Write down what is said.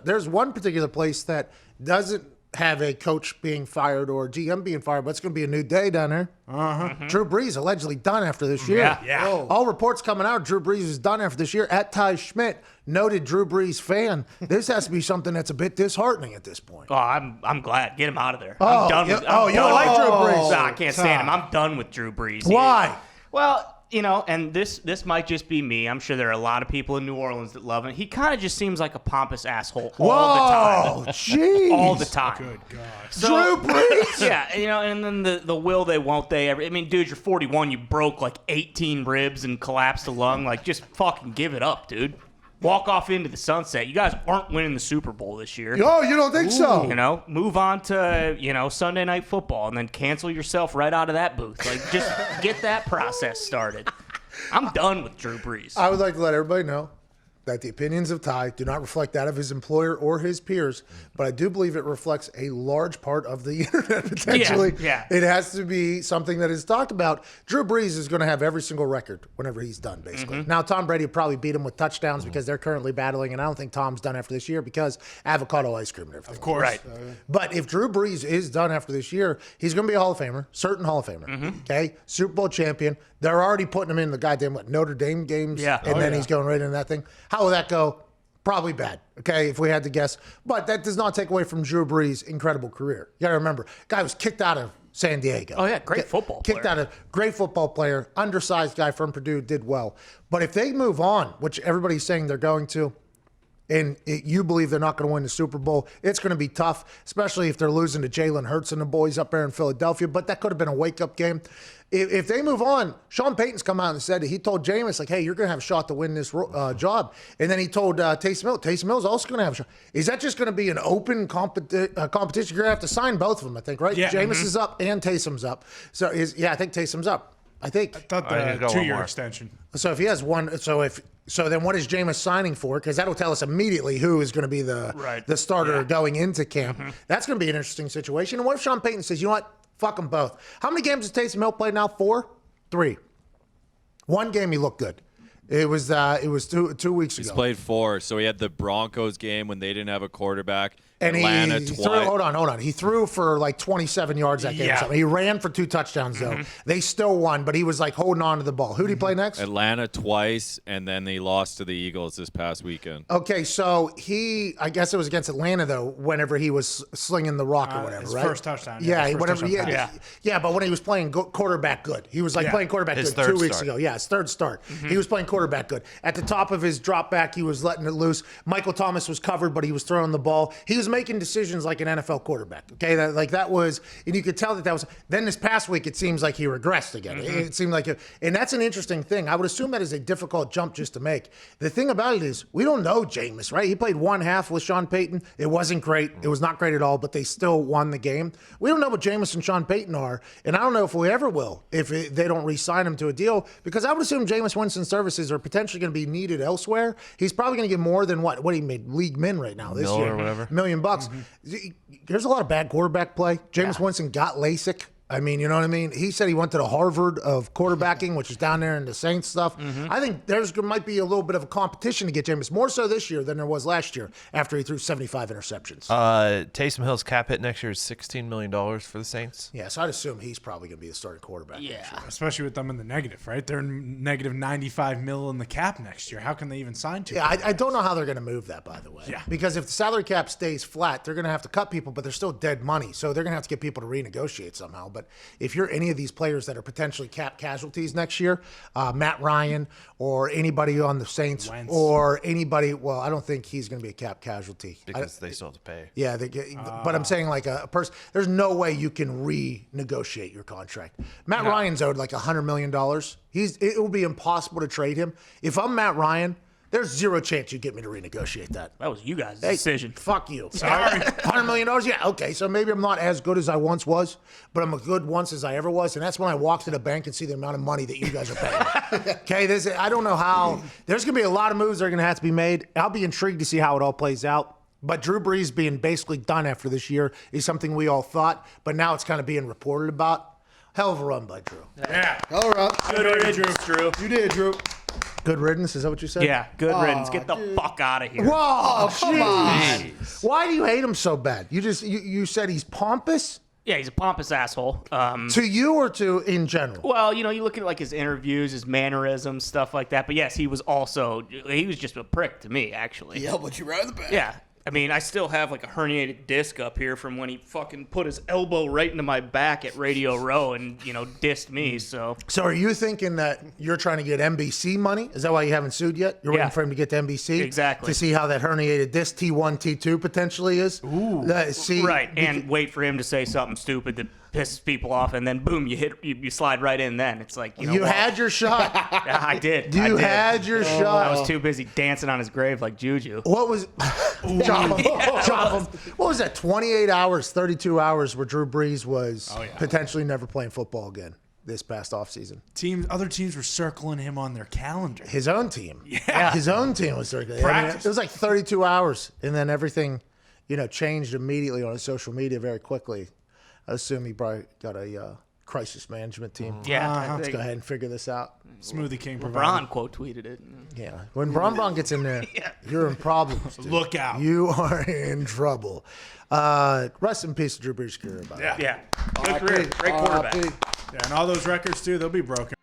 there's one particular place that doesn't have a coach being fired or GM being fired, but it's going to be a new day down there. Drew Brees allegedly done after this year. Yeah. All reports coming out, Drew Brees is done after this year. At Ty Schmidt, noted Drew Brees fan. This has to be something that's a bit disheartening at this point. Oh, I'm glad. Get him out of there. I'm done with. You don't like Drew Brees? Nah, I can't stand him. I'm done with Drew Brees. Why? Well, and this might just be me. I'm sure there are a lot of people in New Orleans that love him. He kind of just seems like a pompous asshole all the time. Jeez. All the time. Good God. So, Drew Brees? Yeah, and then the will they, won't they. I mean, dude, you're 41. You broke like 18 ribs and collapsed a lung. Like, just fucking give it up, dude. Walk off into the sunset. You guys aren't winning the Super Bowl this year. Oh, you don't think so? Move on to, Sunday Night Football and then cancel yourself right out of that booth. Like, just get that process started. I'm done with Drew Brees. I would like to let everybody know that the opinions of Ty do not reflect that of his employer or his peers, but I do believe it reflects a large part of the internet potentially. Yeah. It has to be something that is talked about. Drew Brees is going to have every single record whenever he's done, basically. Now, Tom Brady will probably beat him with touchdowns because they're currently battling, and I don't think Tom's done after this year because avocado ice cream and everything. Of course. Right. But if Drew Brees is done after this year, he's going to be a Hall of Famer, certain Hall of Famer, okay? Super Bowl champion. They're already putting him in the goddamn Notre Dame games, and then he's going right into that thing. How will that go? Probably bad, okay, if we had to guess. But that does not take away from Drew Brees' incredible career. You got to remember, guy was kicked out of San Diego. Oh, yeah, great football player. Kicked out a great football player, undersized guy from Purdue, did well. But if they move on, which everybody's saying they're going to, and you believe they're not going to win the Super Bowl, it's going to be tough, especially if they're losing to Jalen Hurts and the boys up there in Philadelphia. But that could have been a wake-up game. If they move on, Sean Payton's come out and said he told Jameis, like, hey, you're going to have a shot to win this job. And then he told Taysom Hill, Taysom Hill's also going to have a shot. Is that just going to be an open competition? You're going to have to sign both of them, I think, right? Yeah. Jameis is up and Taysom's up. So, I think Taysom's up. I think. I thought the 2-year extension. So if he has one, so then what is Jameis signing for? Because that'll tell us immediately who is going to be the starter going into camp. That's going to be an interesting situation. And what if Sean Payton says, you know what? Fuck them both. How many games has Taysom Hill played now? 4? 3. One game he looked good. It was 2 weeks ago. He's played 4. So he had the Broncos game when they didn't have a quarterback. And Atlanta he threw, hold on. He threw for like 27 yards that game. Or he ran for 2 touchdowns, though. They still won, but he was like holding on to the ball. Who did he play next? Atlanta twice, and then they lost to the Eagles this past weekend. Okay, so I guess it was against Atlanta, though, whenever he was slinging the rock or whatever, his right? first touchdown. Yeah, whatever. Yeah, but when he was playing quarterback good. He was like playing quarterback His good third 2 weeks start. ago. Yeah, his third start. He was playing quarterback good. At the top of his drop back, he was letting it loose. Michael Thomas was covered, but he was throwing the ball. He was making decisions like an NFL quarterback. Okay, that was, and you could tell that was. Then this past week, it seems like he regressed again. It seemed like, and that's an interesting thing. I would assume that is a difficult jump just to make. The thing about it is, we don't know Jameis, right? He played one half with Sean Payton. It wasn't great. It was not great at all, but they still won the game. We don't know what Jameis and Sean Payton are, and I don't know if we ever will if they don't re-sign him to a deal, because I would assume Jameis Winston's services are potentially going to be needed elsewhere. He's probably going to get more than what he made league min right now this year. Or whatever. $1 million. There's a lot of bad quarterback play. Jameis Winston got LASIK. I mean, you know what I mean? He said he went to the Harvard of quarterbacking, which is down there in the Saints stuff. I think there might be a little bit of a competition to get Jameis, more so this year than there was last year after he threw 75 interceptions. Taysom Hill's cap hit next year is $16 million for the Saints. Yeah, so I'd assume he's probably going to be the starting quarterback. Yeah. Especially with them in the negative, right? They're negative $95 million in the cap next year. How can they even sign to? Yeah, I don't know how they're going to move that, by the way. Yeah. Because if the salary cap stays flat, they're going to have to cut people, but they're still dead money. So they're going to have to get people to renegotiate somehow. But if you're any of these players that are potentially cap casualties next year, Matt Ryan or anybody on the Saints Wentz. or anybody, well, I don't think he's going to be a cap casualty. Because they still have to pay. Yeah, but I'm saying like a person, there's no way you can renegotiate your contract. Matt Ryan's owed like $100 million. It will be impossible to trade him. If I'm Matt Ryan, there's zero chance you get me to renegotiate that. That was you guys' decision. Fuck you. Sorry. $100 million? Yeah, okay. So maybe I'm not as good as I once was, but I'm as good once as I ever was. And that's when I walk to the bank and see the amount of money that you guys are paying. Okay, I don't know how. There's going to be a lot of moves that are going to have to be made. I'll be intrigued to see how it all plays out. But Drew Brees being basically done after this year is something we all thought, but now it's kind of being reported about. Hell of a run by Drew. Yeah. All right. Good riddance, Drew. You did, Drew. Good riddance, is that what you said? Yeah, good riddance. Get the fuck out of here. Whoa, come on. Why do you hate him so bad? You said he's pompous Yeah, he's a pompous asshole. to you or to in general. Well, you look at like his interviews, his mannerisms, stuff like that. But yes, he was just a prick to me, actually. Yeah, but you right in the back. Yeah. I mean, I still have like a herniated disc up here from when he fucking put his elbow right into my back at Radio Row and, dissed me. So are you thinking that you're trying to get NBC money? Is that why you haven't sued yet? You're waiting Yeah. for him to get to NBC? Exactly. To see how that herniated disc T1, T2 potentially is? Ooh. right, and wait for him to say something stupid that pisses people off, and then boom, you slide right in. Then it's like You had your shot. Yeah, I did. You I did. had your shot. I was too busy dancing on his grave like Juju. What was chop him, chop him. What was that? 28 hours, 32 hours where Drew Brees was potentially never playing football again this past offseason. Other teams were circling him on their calendar. His own team. Yeah. His own team was circling. Practice. It was like 32 hours, and then everything, changed immediately on his social media very quickly. I assume he probably got a crisis management team. Yeah, Let's go ahead and figure this out. Smoothie King provided. Braun quote tweeted it. Yeah. When Bron gets in there, you're in problems. Dude. Look out. You are in trouble. Rest in peace, Drew Brees' career. Yeah, good career, great quarterback. Yeah, and all those records, too, they'll be broken.